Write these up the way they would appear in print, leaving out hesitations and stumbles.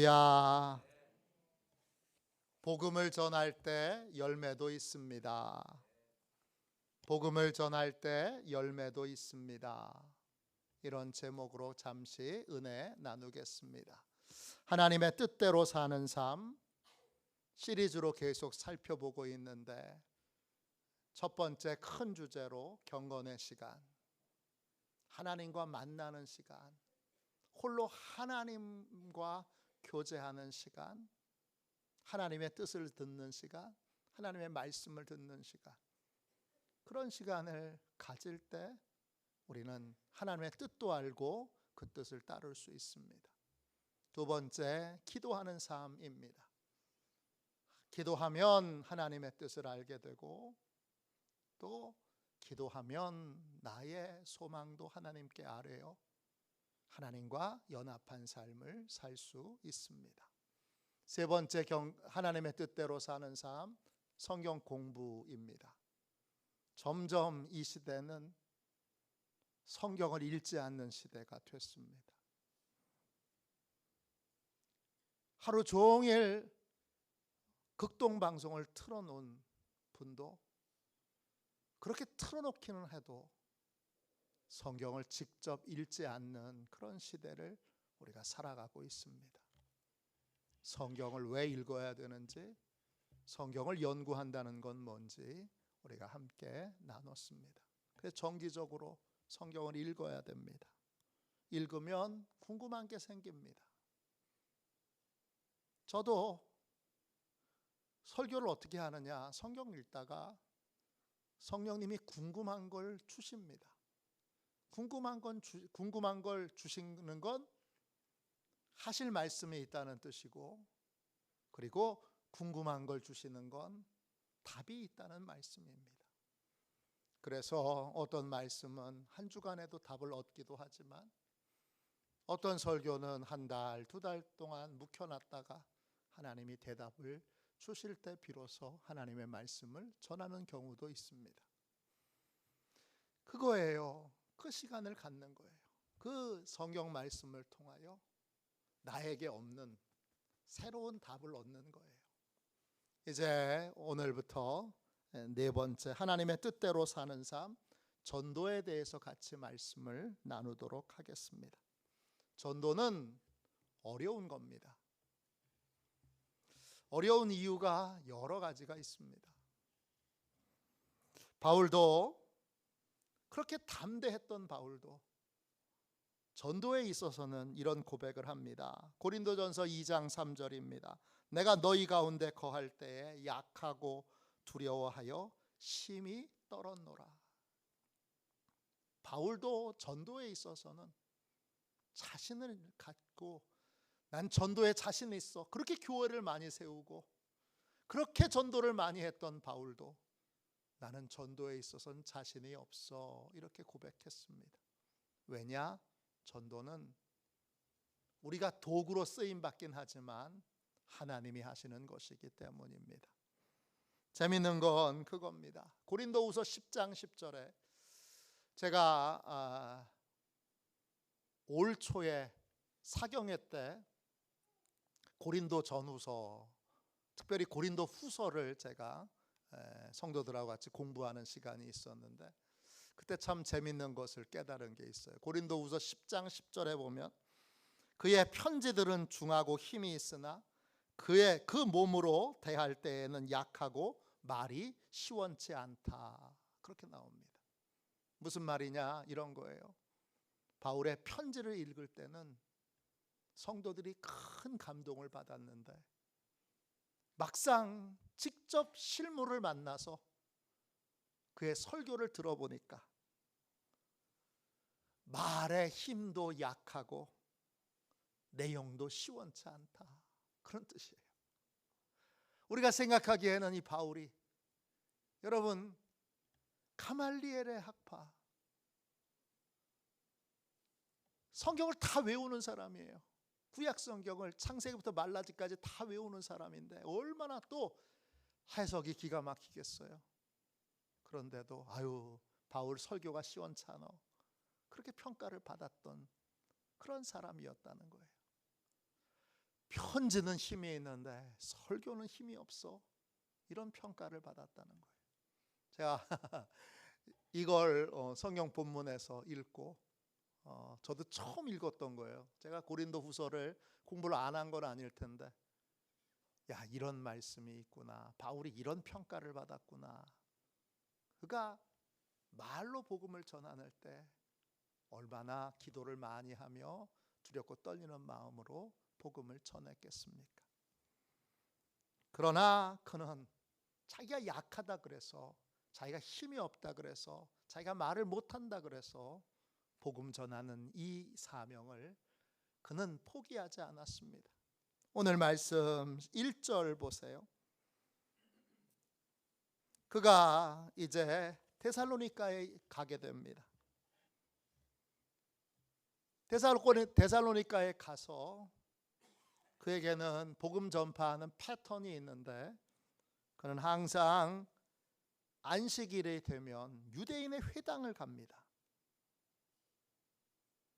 야, 복음을 전할 때 열매도 있습니다. 복음을 전할 때 열매도 있습니다. 이런 제목으로 잠시 은혜 나누겠습니다. 하나님의 뜻대로 사는 삶 시리즈로 계속 살펴보고 있는데, 첫 번째 큰 주제로 경건의 시간, 하나님과 만나는 시간, 홀로 하나님과 교제하는 시간, 하나님의 뜻을 듣는 시간, 하나님의 말씀을 듣는 시간, 그런 시간을 가질 때 우리는 하나님의 뜻도 알고 그 뜻을 따를 수 있습니다. 두 번째, 기도하는 삶입니다. 기도하면 하나님의 뜻을 알게 되고, 또 기도하면 나의 소망도 하나님께 아뢰어 하나님과 연합한 삶을 살 수 있습니다. 세 번째, 하나님의 뜻대로 사는 삶, 성경 공부입니다. 점점 이 시대는 성경을 읽지 않는 시대가 됐습니다. 하루 종일 극동방송을 틀어놓은 분도 그렇게 틀어놓기는 해도 성경을 직접 읽지 않는 그런 시대를 우리가 살아가고 있습니다. 성경을 왜 읽어야 되는지, 성경을 연구한다는 건 뭔지 우리가 함께 나눴습니다. 그래서 정기적으로 성경을 읽어야 됩니다. 읽으면 궁금한 게 생깁니다. 저도 설교를 어떻게 하느냐, 성경 읽다가 성령님이 궁금한 걸 주십니다. 궁금한 걸 주시는 건 하실 말씀이 있다는 뜻이고, 그리고 궁금한 걸 주시는 건 답이 있다는 말씀입니다. 그래서 어떤 말씀은 한 주간에도 답을 얻기도 하지만, 어떤 설교는 한 달, 두 달 동안 묵혀놨다가 하나님이 대답을 주실 때 비로소 하나님의 말씀을 전하는 경우도 있습니다. 그거예요. 그 시간을 갖는 거예요. 그 성경 말씀을 통하여 나에게 없는 새로운 답을 얻는 거예요. 이제 오늘부터 네 번째, 하나님의 뜻대로 사는 삶, 전도에 대해서 같이 말씀을 나누도록 하겠습니다. 전도는 어려운 겁니다. 어려운 이유가 여러 가지가 있습니다. 바울도, 그렇게 담대했던 바울도 전도에 있어서는 이런 고백을 합니다. 고린도전서 2장 3절입니다. 내가 너희 가운데 거할 때에 약하고 두려워하여 심히 떨었노라. 바울도 전도에 있어서는 자신을 갖고, 난 전도에 자신 있어, 그렇게 교회를 많이 세우고 그렇게 전도를 많이 했던 바울도 나는 전도에 있어서는 자신이 없어, 이렇게 고백했습니다. 왜냐? 전도는 우리가 도구로 쓰임받긴 하지만 하나님이 하시는 것이기 때문입니다. 재밌는 건 그겁니다. 고린도후서 10장 10절에 제가 올 초에 사경회 때 고린도 전후서, 특별히 고린도 후서를 제가 성도들하고 같이 공부하는 시간이 있었는데, 그때 참 재밌는 것을 깨달은 게 있어요. 고린도후서 10장 10절에 보면 그의 편지들은 중하고 힘이 있으나 그의 그 몸으로 대할 때에는 약하고 말이 시원치 않다, 그렇게 나옵니다. 무슨 말이냐, 이런 거예요. 바울의 편지를 읽을 때는 성도들이 큰 감동을 받았는데, 막상 직접 실물을 만나서 그의 설교를 들어보니까 말의 힘도 약하고 내용도 시원치 않다, 그런 뜻이에요. 우리가 생각하기에는 이 바울이, 여러분, 가말리엘의 학파, 성경을 다 외우는 사람이에요. 구약 성경을 창세기부터 말라기까지 다 외우는 사람인데 얼마나 또 해석이 기가 막히겠어요. 그런데도 바울 설교가 시원찮아, 그렇게 평가를 받았던 그런 사람이었다는 거예요. 편지는 힘이 있는데 설교는 힘이 없어. 이런 평가를 받았다는 거예요. 제가 이걸 성경 본문에서 읽고 저도 처음 읽었던 거예요. 제가 고린도 후서를 공부를 안 한 건 아닐 텐데, 야, 이런 말씀이 있구나. 바울이 이런 평가를 받았구나. 그가 말로 복음을 전하는 때 얼마나 기도를 많이 하며 두렵고 떨리는 마음으로 복음을 전했겠습니까? 그러나 그는 자기가 약하다 그래서, 자기가 힘이 없다 그래서, 자기가 말을 못한다 그래서 복음 전하는 이 사명을 그는 포기하지 않았습니다. 오늘 말씀 1절 보세요. 그가 이제 데살로니가에 가게 됩니다. 데살로니가에 가서 그에게는 복음 전파하는 패턴이 있는데, 그는 항상 안식일이 되면 유대인의 회당을 갑니다.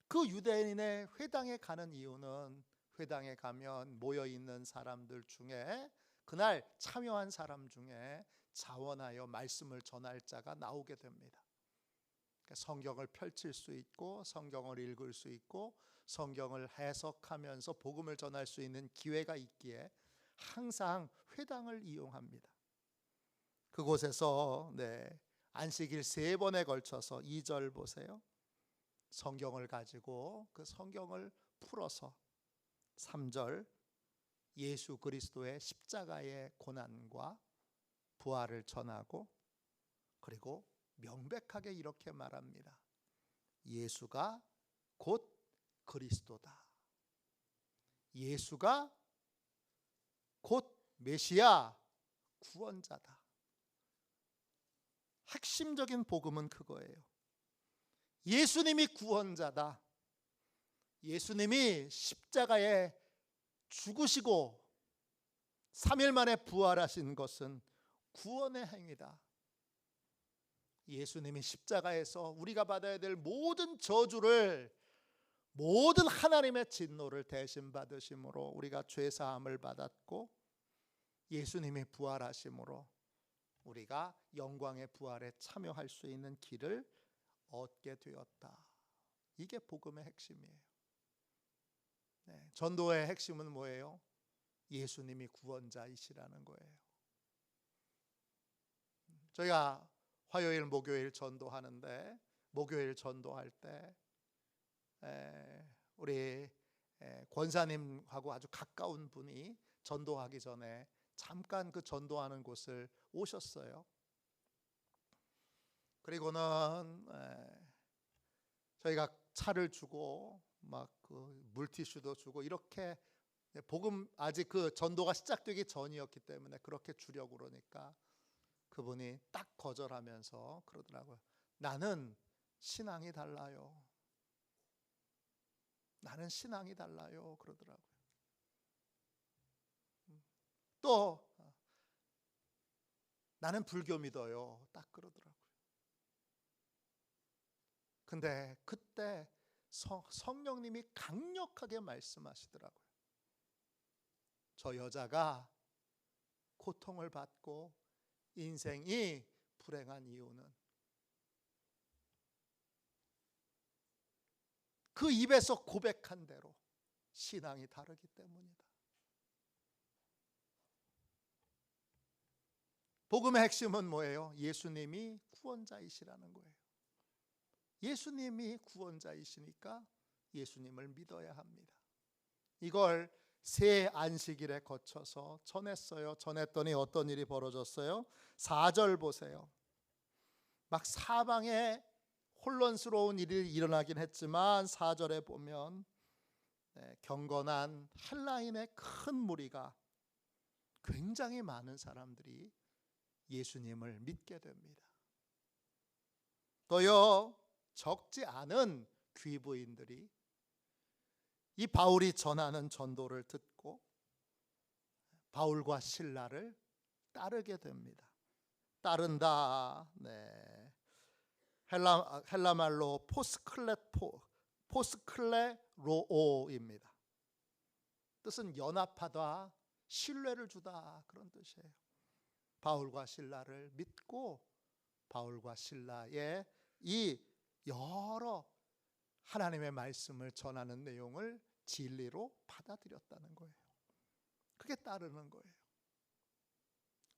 그 유대인의 회당에 가는 이유는, 회당에 가면 모여있는 사람들 중에, 그날 참여한 사람 중에 자원하여 말씀을 전할 자가 나오게 됩니다. 성경을 펼칠 수 있고, 성경을 읽을 수 있고, 성경을 해석하면서 복음을 전할 수 있는 기회가 있기에 항상 회당을 이용합니다. 그곳에서 안식일 3번에 걸쳐서 2절 보세요. 성경을 가지고 그 성경을 풀어서 3절 예수 그리스도의 십자가의 고난과 부활을 전하고, 그리고 명백하게 이렇게 말합니다. 예수가 곧 그리스도다. 예수가 곧 메시아, 구원자다. 핵심적인 복음은 그거예요. 예수님이 구원자다. 예수님이 십자가에 죽으시고 3일 만에 부활하신 것은 구원의 행위다. 예수님이 십자가에서 우리가 받아야 될 모든 저주를, 모든 하나님의 진노를 대신 받으심으로 우리가 죄사함을 받았고, 예수님이 부활하심으로 우리가 영광의 부활에 참여할 수 있는 길을 얻게 되었다. 이게 복음의 핵심이에요. 전도의 핵심은 뭐예요? 예수님이 구원자이시라는 거예요. 저희가 화요일, 목요일 전도하는데, 목요일 전도할 때 우리 권사님하고 아주 가까운 분이 전도하기 전에 잠깐 그 전도하는 곳을 오셨어요. 그리고는 저희가 차를 주고 막 그 물티슈도 주고, 이렇게 복음, 아직 그 전도가 시작되기 전이었기 때문에 그렇게 주려고 그러니까 그분이 딱 거절하면서 그러더라고요. 나는 신앙이 달라요. 나는 신앙이 달라요. 그러더라고요. 또 나는 불교 믿어요. 딱 그러더라고요. 근데 그때 성령님이 강력하게 말씀하시더라고요. 저 여자가 고통을 받고 인생이 불행한 이유는 그 입에서 고백한 대로 신앙이 다르기 때문이다. 복음의 핵심은 뭐예요? 예수님이 구원자이시라는 거예요. 예수님이 구원자이시니까 예수님을 믿어야 합니다. 이걸 새 안식일에 거쳐서 전했어요. 전했더니 어떤 일이 벌어졌어요? 4절 보세요. 막 사방에 혼란스러운 일이 일어나긴 했지만 4절에 보면 경건한 헬라인의 큰 무리가, 굉장히 많은 사람들이 예수님을 믿게 됩니다. 또요, 적지 않은 귀부인들이 이 바울이 전하는 전도를 듣고 바울과 실라를 따르게 됩니다. 따른다. 헬라 말로 포스클레로오입니다. 뜻은 연합하다, 신뢰를 주다 그런 뜻이에요. 바울과 실라를 믿고 바울과 실라의 이 여러 하나님의 말씀을 전하는 내용을 진리로 받아들였다는 거예요. 그게 따르는 거예요.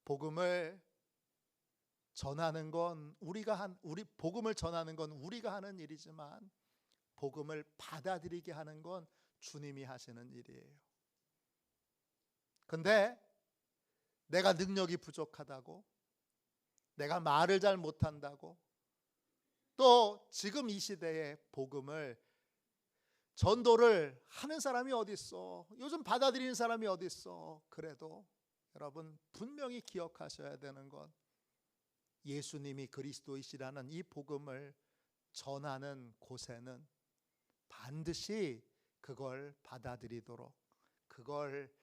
복음을 전하는 건 복음을 전하는 건 우리가 하는 일이지만 복음을 받아들이게 하는 건 주님이 하시는 일이에요. 근데 내가 능력이 부족하다고, 내가 말을 잘 못한다고, 또 지금 이 시대에 복음을 전도를 하는 사람이 어디 있어? 요즘 받아들이는 사람이 어디 있어? 그래도 여러분 분명히 기억하셔야 되는 건 예수님이 그리스도이시라는 이 복음을 전하는 곳에는 반드시 그걸 받아들이도록, 그걸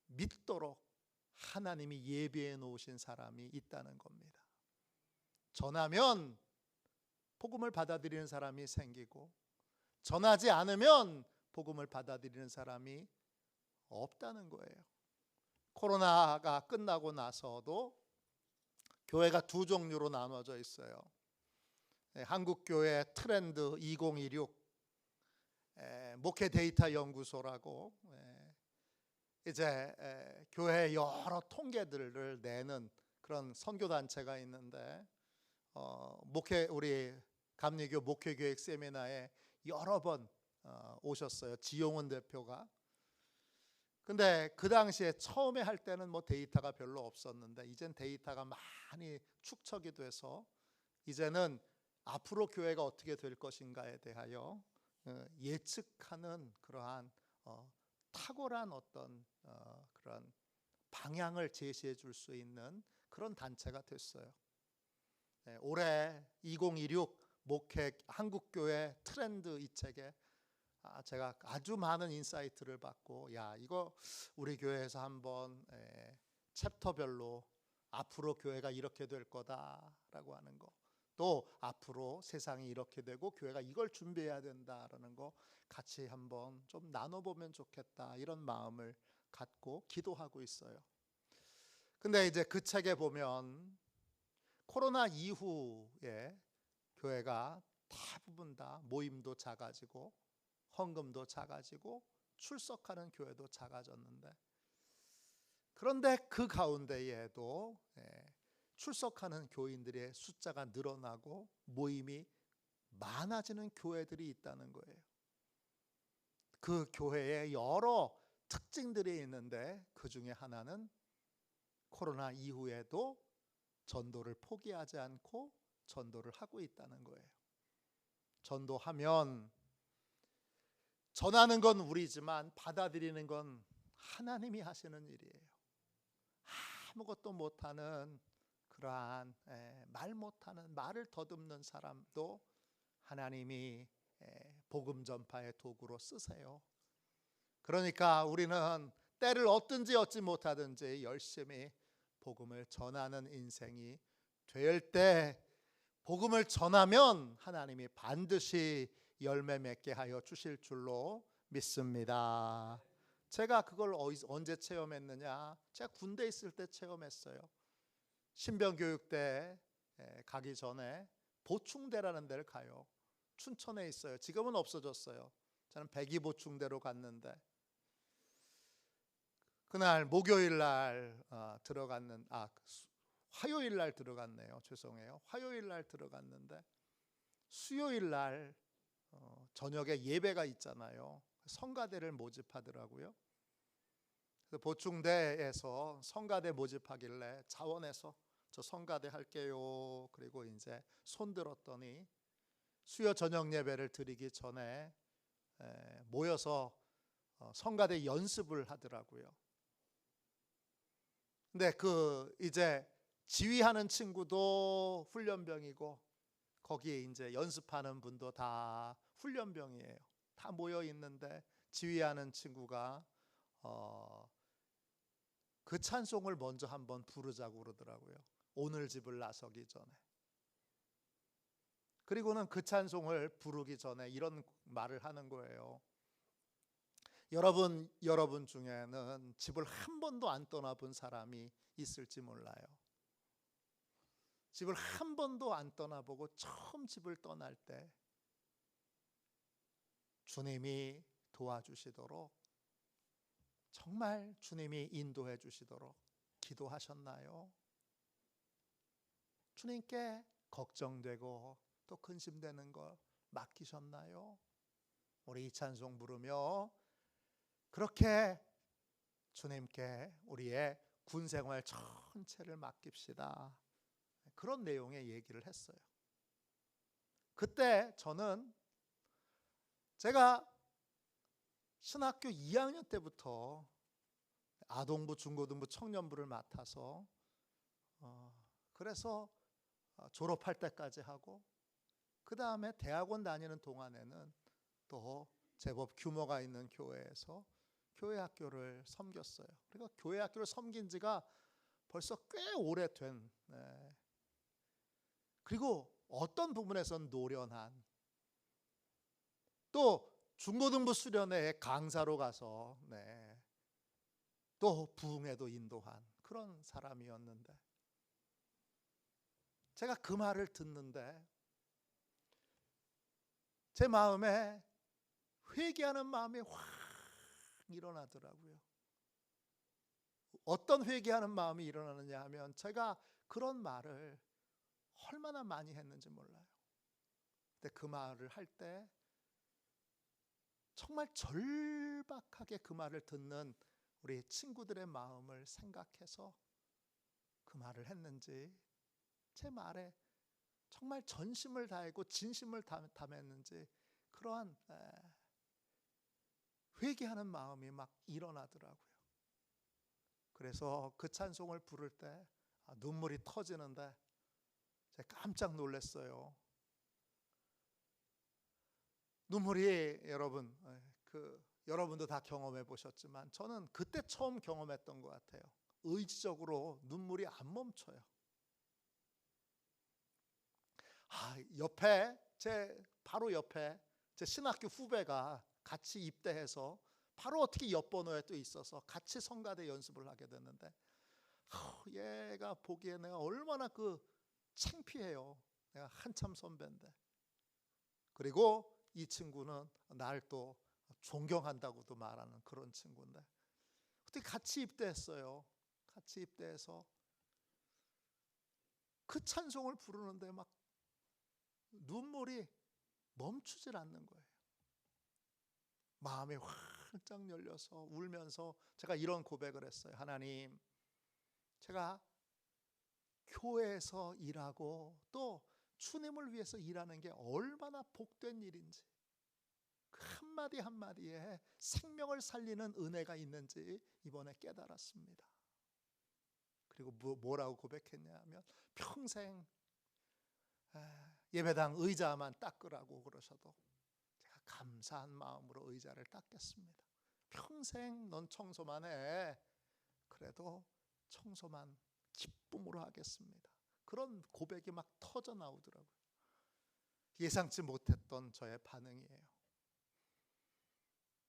믿도록 하나님이 예비해 놓으신 사람이 있다는 겁니다. 전하면 복음을 받아들이는 사람이 생기고, 전하지 않으면 복음을 받아들이는 사람이 없다는 거예요. 코로나가 끝나고 나서도 교회가 두 종류로 나눠져 있어요. 한국교회 트렌드 2016 목회 데이터 연구소라고 이제 교회 여러 통계들을 내는 그런 선교단체가 있는데, 우리 감리교 목회교육 세미나에 여러 번 오셨어요. 지용훈 대표가. 근데 그 당시에 처음에 할 때는 뭐 데이터가 별로 없었는데 이젠 데이터가 많이 축적이 돼서 이제는 앞으로 교회가 어떻게 될 것인가에 대하여 예측하는 그러한 탁월한 어떤 그런 방향을 제시해 줄 수 있는 그런 단체가 됐어요. 올해 2016 목회 한국교회 트렌드 이 책에 제가 아주 많은 인사이트를 받고, 이거 우리 교회에서 한번 챕터별로 앞으로 교회가 이렇게 될 거다라고 하는 거, 또 앞으로 세상이 이렇게 되고 교회가 이걸 준비해야 된다라는 거 같이 한번 좀 나눠보면 좋겠다, 이런 마음을 갖고 기도하고 있어요. 근데 이제 그 책에 보면 코로나 이후에 교회가 대부분 다 모임도 작아지고 헌금도 작아지고 출석하는 교회도 작아졌는데, 그런데 그 가운데에도 출석하는 교인들의 숫자가 늘어나고 모임이 많아지는 교회들이 있다는 거예요. 그 교회에 여러 특징들이 있는데 그 중에 하나는 코로나 이후에도 전도를 포기하지 않고 전도를 하고 있다는 거예요. 전도하면 전하는 건 우리지만 받아들이는 건 하나님이 하시는 일이에요. 아무것도 못하는 그러한 말 못하는, 말을 더듬는 사람도 하나님이 복음 전파의 도구로 쓰세요. 그러니까 우리는 때를 얻든지 얻지 못하든지 열심히 복음을 전하는 인생이 될 때, 복음을 전하면 하나님이 반드시 열매 맺게 하여 주실 줄로 믿습니다. 제가 그걸 언제 체험했느냐? 제가 군대 있을 때 체험했어요. 신병교육대 가기 전에 보충대라는 데를 가요. 춘천에 있어요. 지금은 없어졌어요. 저는 백이보충대로 갔는데, 그날 목요일 날 화요일 날 들어갔네요. 죄송해요. 화요일 날 들어갔는데 수요일 날 저녁에 예배가 있잖아요. 성가대를 모집하더라고요. 그래서 보충대에서 성가대 모집하길래 자원해서 저 성가대 할게요. 그리고 이제 손 들었더니 수요 저녁 예배를 드리기 전에 모여서 성가대 연습을 하더라고요. 근데 이제 지휘하는 친구도 훈련병이고 거기에 이제 연습하는 분도 다 훈련병이에요. 다 모여 있는데 지휘하는 친구가 그 찬송을 먼저 한번 부르자고 그러더라고요. 오늘 집을 나서기 전에. 그리고는 그 찬송을 부르기 전에 이런 말을 하는 거예요. 여러분 중에는 집을 한 번도 안 떠나본 사람이 있을지 몰라요. 집을 한 번도 안 떠나보고 처음 집을 떠날 때 주님이 도와주시도록, 정말 주님이 인도해 주시도록 기도하셨나요? 주님께 걱정되고 또 근심되는 걸 맡기셨나요? 우리 이 찬송 부르며 그렇게 주님께 우리의 군 생활 전체를 맡깁시다. 그런 내용의 얘기를 했어요. 그때 저는 제가 신학교 2학년 때부터 아동부, 중고등부, 청년부를 맡아서 그래서 졸업할 때까지 하고, 그 다음에 대학원 다니는 동안에는 또 제법 규모가 있는 교회에서 교회 학교를 섬겼어요. 그러니까 교회 학교를 섬긴 지가 벌써 꽤 오래된, 그리고 어떤 부분에선 노련한, 또 중고등부 수련회에 강사로 가서 또 부흥회도 인도한 그런 사람이었는데, 제가 그 말을 듣는데 제 마음에 회개하는 마음이 확 일어나더라고요. 어떤 회개하는 마음이 일어나느냐 하면, 제가 그런 말을 얼마나 많이 했는지 몰라요. 근데 그 말을 할 때 정말 절박하게 그 말을 듣는 우리 친구들의 마음을 생각해서 그 말을 했는지, 제 말에 정말 전심을 다하고 진심을 담았는지 그러한 회개하는 마음이 막 일어나더라고요. 그래서 그 찬송을 부를 때 눈물이 터지는데 제가 깜짝 놀랐어요. 눈물이, 여러분도 다 경험해 보셨지만 저는 그때 처음 경험했던 것 같아요. 의지적으로 눈물이 안 멈춰요. 바로 옆에 제 신학교 후배가 같이 입대해서 바로 어떻게 옆 번호에 또 있어서 같이 성가대 연습을 하게 됐는데, 얘가 보기에 내가 얼마나 창피해요. 내가 한참 선배인데. 그리고 이 친구는 날 또 존경한다고도 말하는 그런 친구인데, 어떻게 같이 입대했어요. 같이 입대해서 그 찬송을 부르는데 막 눈물이 멈추질 않는 거예요. 마음이 활짝 열려서 울면서 제가 이런 고백을 했어요. 하나님, 제가 교회에서 일하고 또 주님을 위해서 일하는 게 얼마나 복된 일인지, 그 한마디 한마디에 생명을 살리는 은혜가 있는지 이번에 깨달았습니다. 그리고 뭐라고 고백했냐면, 평생 예배당 의자만 닦으라고 그러셔도 제가 감사한 마음으로 의자를 닦겠습니다. 평생 넌 청소만 해. 그래도 청소만 기쁨으로 하겠습니다. 그런 고백이 막 터져 나오더라고요. 예상치 못했던 저의 반응이에요.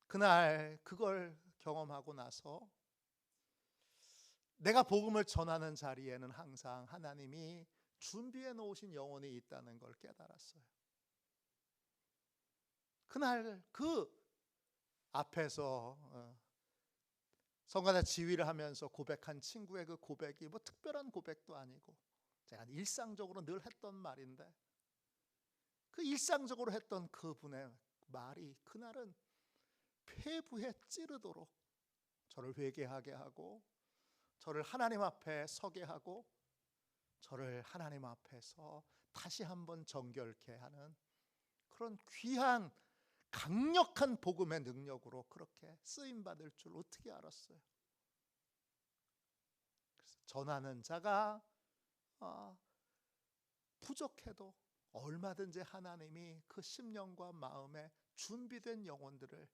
그날 그걸 경험하고 나서 내가 복음을 전하는 자리에는 항상 하나님이 준비해 놓으신 영혼이 있다는 걸 깨달았어요. 그날 그 앞에서 성가대 지휘를 하면서 고백한 친구의 그 고백이 뭐 특별한 고백도 아니고 제가 일상적으로 늘 했던 말인데, 그 일상적으로 했던 그분의 말이 그날은 폐부에 찌르도록 저를 회개하게 하고, 저를 하나님 앞에 서게 하고, 저를 하나님 앞에서 다시 한번 정결케 하는 그런 귀한 강력한 복음의 능력으로 그렇게 쓰임받을 줄 어떻게 알았어요. 그래서 전하는 자가 부족해도 얼마든지 하나님이 그 심령과 마음에 준비된 영혼들을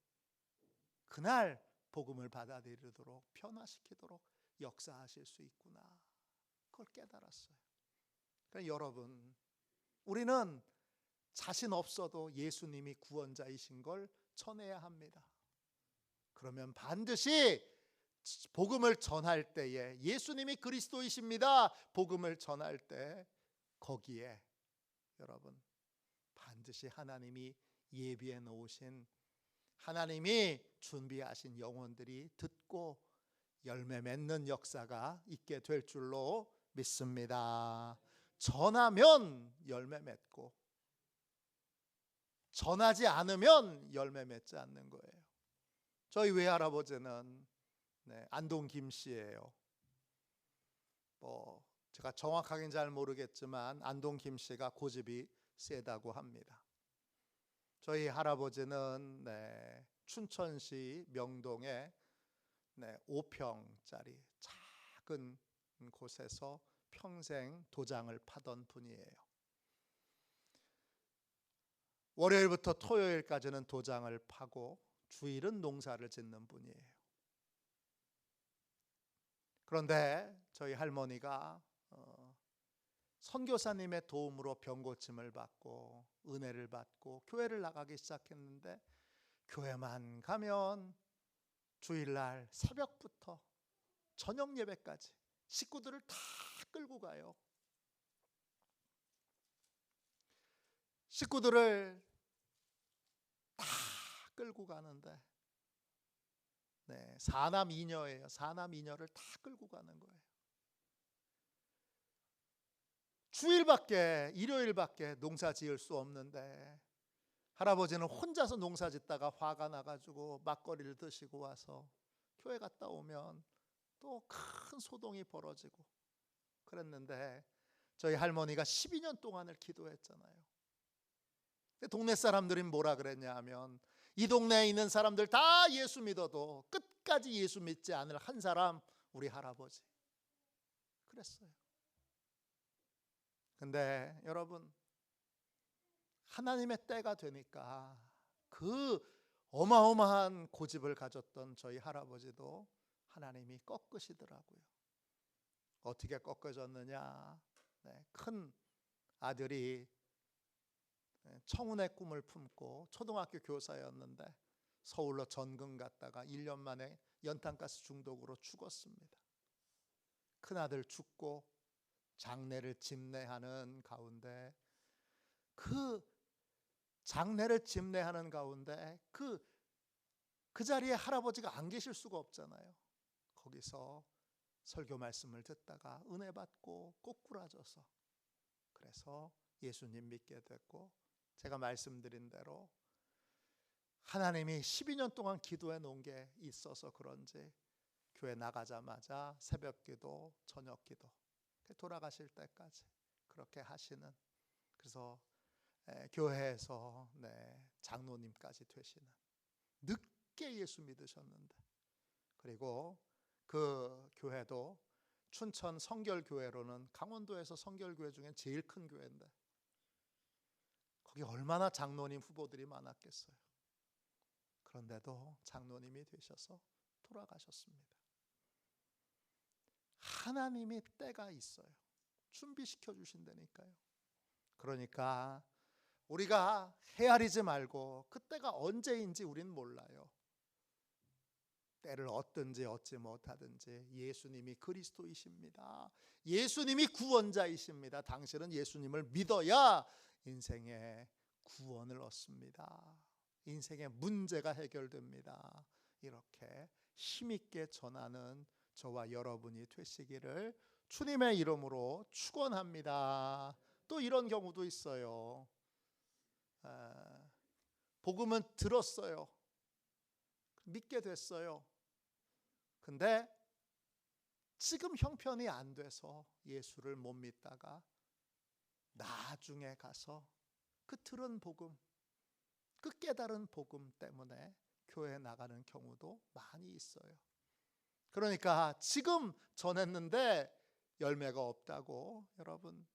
그날 복음을 받아들이도록 변화시키도록 역사하실 수 있구나, 그걸 깨달았어요. 그러니까 여러분, 우리는 자신 없어도 예수님이 구원자이신 걸 전해야 합니다. 그러면 반드시 복음을 전할 때에, 예수님이 그리스도이십니다 복음을 전할 때 거기에 여러분 반드시 하나님이 예비해 놓으신, 하나님이 준비하신 영혼들이 듣고 열매 맺는 역사가 있게 될 줄로 믿습니다. 전하면 열매 맺고, 전하지 않으면 열매 맺지 않는 거예요. 저희 외할아버지는 안동 김씨예요. 제가 정확하게는 잘 모르겠지만 안동 김씨가 고집이 세다고 합니다. 저희 할아버지는 춘천시 명동에 5평짜리 작은 곳에서 평생 도장을 파던 분이에요. 월요일부터 토요일까지는 도장을 파고 주일은 농사를 짓는 분이에요. 그런데 저희 할머니가 선교사님의 도움으로 병고침을 받고 은혜를 받고 교회를 나가기 시작했는데, 교회만 가면 주일날 새벽부터 저녁 예배까지 식구들을 다 끌고 가요. 식구들을 다 끌고 가는데 사남 이녀예요. 사남 이녀를 다 끌고 가는 거예요. 주일밖에, 일요일밖에 농사 지을 수 없는데 할아버지는 혼자서 농사 짓다가 화가 나가지고 막걸리를 드시고 와서 교회 갔다 오면 또 큰 소동이 벌어지고 그랬는데, 저희 할머니가 12년 동안을 기도했잖아요. 동네 사람들이 뭐라 그랬냐 하면, 이 동네에 있는 사람들 다 예수 믿어도 끝까지 예수 믿지 않을 한 사람, 우리 할아버지 그랬어요. 근데 여러분, 하나님의 때가 되니까 그 어마어마한 고집을 가졌던 저희 할아버지도 하나님이 꺾으시더라고요. 어떻게 꺾어졌느냐, 큰 아들이 청운의 꿈을 품고 초등학교 교사였는데 서울로 전근 갔다가 1년 만에 연탄가스 중독으로 죽었습니다. 큰아들 죽고 장례를 집례하는 가운데, 그 장례를 집례하는 가운데 그 자리에 할아버지가 안 계실 수가 없잖아요. 거기서 설교 말씀을 듣다가 은혜 받고 꼬꾸라져서, 그래서 예수님 믿게 됐고, 제가 말씀드린 대로 하나님이 12년 동안 기도해 놓은 게 있어서 그런지 교회 나가자마자 새벽 기도, 저녁 기도, 돌아가실 때까지 그렇게 하시는, 그래서 교회에서 장로님까지 되시는, 늦게 예수 믿으셨는데, 그리고 그 교회도 춘천 성결교회로는 강원도에서 성결교회 중에 제일 큰 교회인데 거기 얼마나 장로님 후보들이 많았겠어요. 그런데도 장로님이 되셔서 돌아가셨습니다. 하나님이 때가 있어요. 준비시켜 주신다니까요. 그러니까 우리가 헤아리지 말고, 그때가 언제인지 우리는 몰라요. 때를 얻든지 얻지 못하든지 예수님이 그리스도이십니다. 예수님이 구원자이십니다. 당신은 예수님을 믿어야 인생의 구원을 얻습니다. 인생의 문제가 해결됩니다. 이렇게 힘있게 전하는 저와 여러분이 되시기를 주님의 이름으로 축원합니다. 또 이런 경우도 있어요. 복음은 들었어요. 믿게 됐어요. 근데 지금 형편이 안 돼서 예수를 못 믿다가 나중에 가서 그 들은 복음, 그 깨달은 복음 때문에 교회에 나가는 경우도 많이 있어요. 그러니까 지금 전했는데 열매가 없다고 여러분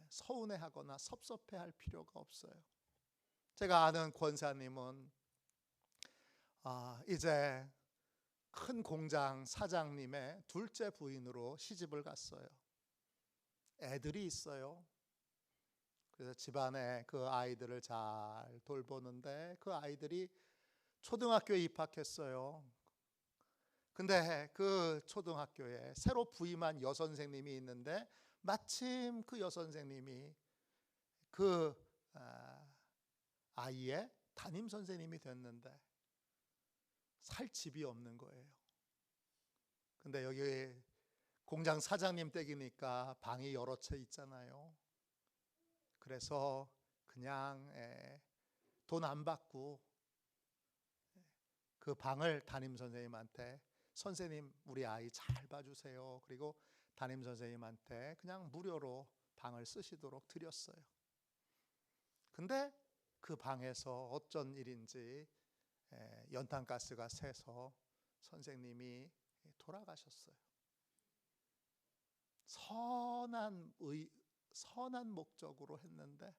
서운해하거나 섭섭해할 필요가 없어요. 제가 아는 권사님은 이제 큰 공장 사장님의 둘째 부인으로 시집을 갔어요. 애들이 있어요. 그래서 집안에 그 아이들을 잘 돌보는데, 그 아이들이 초등학교에 입학했어요. 근데 그 초등학교에 새로 부임한 여선생님이 있는데 마침 그 여선생님이 그 아이의 담임 선생님이 됐는데 살 집이 없는 거예요. 근데 여기 공장 사장님 댁이니까 방이 여러 채 있잖아요. 그래서 그냥 돈 안 받고 그 방을 담임 선생님한테, 선생님 우리 아이 잘 봐주세요. 그리고 담임 선생님한테 그냥 무료로 방을 쓰시도록 드렸어요. 근데 그 방에서 어쩐 일인지 연탄가스가 새서 선생님이 돌아가셨어요. 선한 목적으로 했는데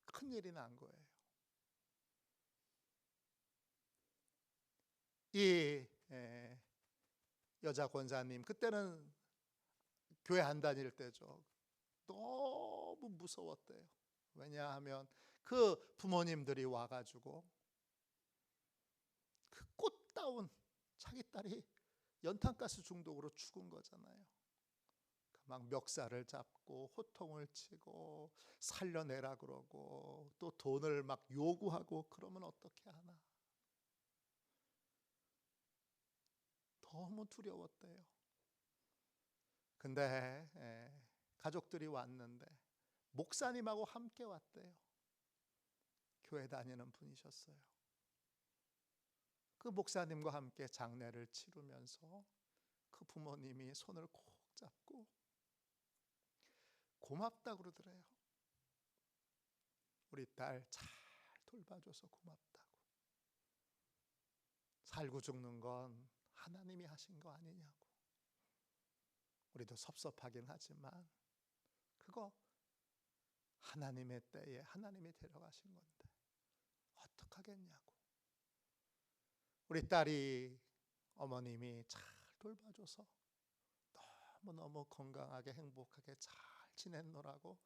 큰일이 난 거예요. 이 여자 권사님, 그때는 교회 안 다닐 때죠. 너무 무서웠대요. 왜냐하면 그 부모님들이 와가지고 그 꽃다운 자기 딸이 연탄가스 중독으로 죽은 거잖아요. 막 멱살을 잡고 호통을 치고 살려내라 그러고 또 돈을 막 요구하고, 그러면 어떻게 하나. 너무 두려웠대요. 근데 가족들이 왔는데 목사님하고 함께 왔대요. 교회 다니는 분이셨어요. 그 목사님과 함께 장례를 치르면서 그 부모님이 손을 꼭 잡고 고맙다 그러더래요. 우리 딸 잘 돌봐줘서 고맙다고. 살고 죽는 건 하나님이 하신 거 아니냐고. 우리도 섭섭하긴 하지만 그거 하나님의 때에 하나님이 데려가신 건데 어떡하겠냐고. 우리 딸이 어머님이 잘 돌봐줘서 너무너무 건강하게 행복하게 잘 지냈노라고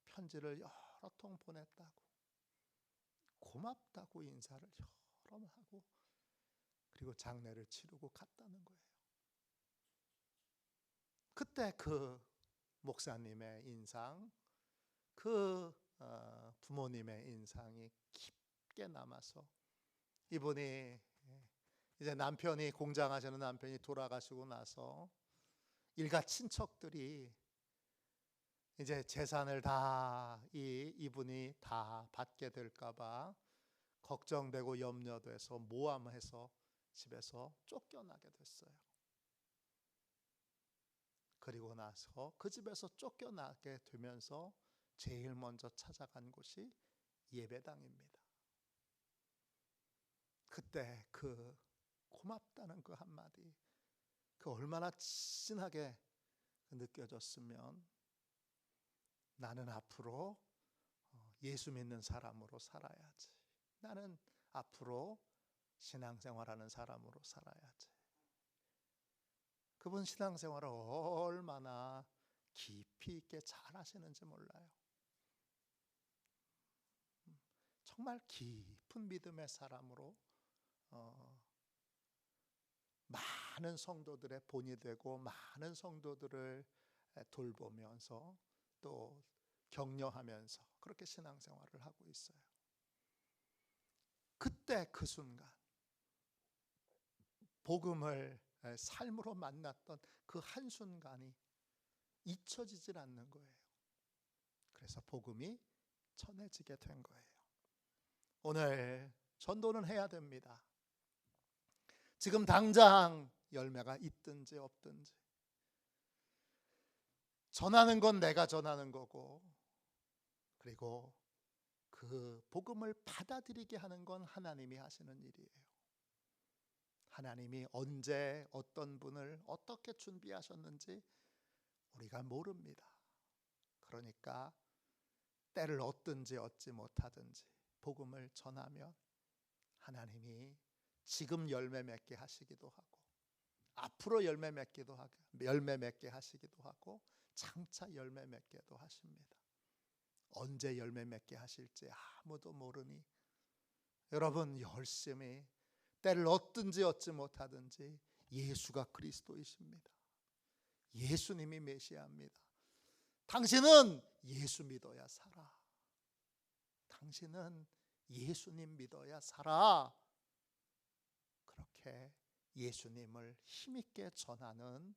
편지를 여러 통 보냈다고, 고맙다고 인사를 여러 번 하고, 그리고 장례를 치르고 갔다는 거예요. 그때 그 목사님의 인상, 그 부모님의 인상이 깊게 남아서 이분이 이제 남편이, 공장하시는 남편이 돌아가시고 나서 일가 친척들이 이제 재산을 다 이분이 다 받게 될까봐 걱정되고 염려돼서 모함해서 집에서 쫓겨나게 됐어요. 그리고 나서 그 집에서 쫓겨나게 되면서 제일 먼저 찾아간 곳이 예배당입니다. 그때 그 고맙다는 그 한마디, 그 얼마나 진하게 느껴졌으면 나는 앞으로 예수 믿는 사람으로 살아야지. 나는 앞으로 신앙생활하는 사람으로 살아야지. 그분 신앙생활을 얼마나 깊이 있게 잘 하시는지 몰라요. 정말 깊은 믿음의 사람으로 많은 성도들의 본이 되고 많은 성도들을 돌보면서 또 격려하면서 그렇게 신앙생활을 하고 있어요. 그때 그 순간 복음을 삶으로 만났던 그 한순간이 잊혀지질 않는 거예요. 그래서 복음이 전해지게 된 거예요. 오늘 전도는 해야 됩니다. 지금 당장 열매가 있든지 없든지. 전하는 건 내가 전하는 거고, 그리고 그 복음을 받아들이게 하는 건 하나님이 하시는 일이에요. 하나님이 언제 어떤 분을 어떻게 준비하셨는지 우리가 모릅니다. 그러니까 때를 얻든지 얻지 못하든지 복음을 전하면 하나님이 지금 열매 맺게 하시기도 하고, 앞으로 열매 맺게 하시기도 하고, 장차 열매 맺게도 하십니다. 언제 열매 맺게 하실지 아무도 모르니 여러분 열심히 때를 얻든지 얻지 못하든지 예수가 그리스도이십니다. 예수님이 메시아입니다. 당신은 예수 믿어야 살아. 당신은 예수님 믿어야 살아. 그렇게 예수님을 힘있게 전하는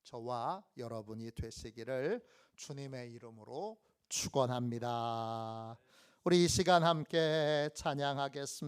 저와 여러분이 되시기를 주님의 이름으로 축원합니다. 우리 이 시간 함께 찬양하겠습니다.